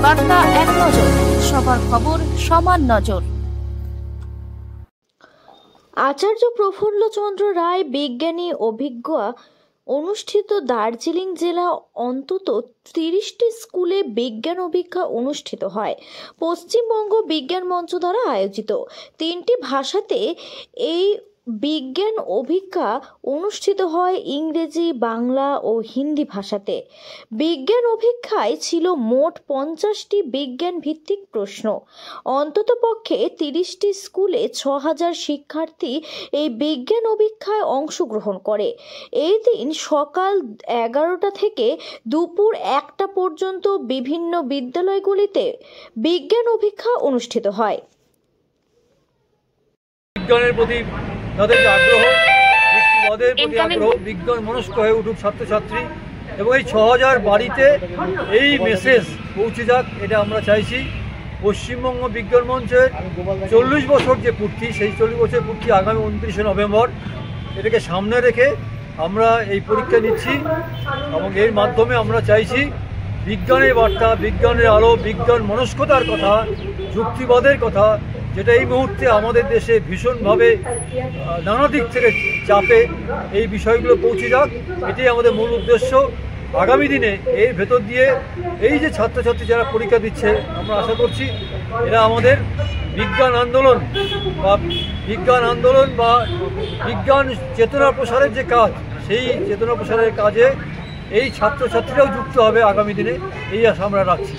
বার্তা এক নজর, সবার খবর সমান নজর। আচার্য প্রফুল্লচন্দ্র রায় বিজ্ঞানী অভিজ্ঞ অনুষ্ঠিত দার্জিলিং জেলা অন্তত 30টি স্কুলে বিজ্ঞান অভিজ্ঞা অনুষ্ঠিত হয়। পশ্চিমবঙ্গ বিজ্ঞান মঞ্চ দ্বারা আয়োজিত 3টি ভাষাতে এই বিজ্ঞান অভিজ্ঞা অনুষ্ঠিত হয়, ইংরেজি, বাংলা ও হিন্দি ভাষাতে। বিজ্ঞান অভিজ্ঞায় ছিল মোট 50টি বিজ্ঞান ভিত্তিক প্রশ্ন। অন্ততপক্ষে 30টি স্কুলে 6000 শিক্ষার্থী এই বিজ্ঞান অভিজ্ঞায় অংশগ্রহণ করে। এই দিন সকাল 11টা থেকে দুপুর 1টা পর্যন্ত বিভিন্ন বিদ্যালয়গুলিতে বিজ্ঞান অভিজ্ঞা অনুষ্ঠিত হয়। বিজ্ঞানের প্রতি তাদের আগ্রহ, যুক্তিবাদের প্রতি আগ্রহ, বিজ্ঞান মনস্ক হয়ে উঠুক ছাত্রছাত্রী, এবং এই 6000 বাড়িতে এই মেসেজ পৌঁছে যাক, এটা আমরা চাইছি। পশ্চিমবঙ্গ বিজ্ঞান মঞ্চের 40 বছর যে পূর্তি, সেই 40 বছর পূর্তি আগামী 29শে নভেম্বর, এটাকে সামনে রেখে আমরা এই পরীক্ষা নিচ্ছি এবং এর মাধ্যমে আমরা চাইছি বিজ্ঞানের বার্তা, বিজ্ঞানের আলো, বিজ্ঞান মনস্কতার কথা, যুক্তিবাদের কথা, যেটা এই মুহূর্তে আমাদের দেশে ভীষণভাবে নানা দিক থেকে চাপে, এই বিষয়গুলো পৌঁছে যাক, এটাই আমাদের মূল উদ্দেশ্য। আগামী দিনে এর ভেতর দিয়ে এই যে ছাত্রছাত্রী যারা পরীক্ষা দিচ্ছে, আমরা আশা করছি এরা আমাদের বিজ্ঞান আন্দোলন বা বিজ্ঞান চেতনা প্রসারের যে কাজ, সেই চেতনা প্রসারের কাজে এই ছাত্রছাত্রীরাও যুক্ত হবে আগামী দিনে, এই আশা আমরা রাখছি।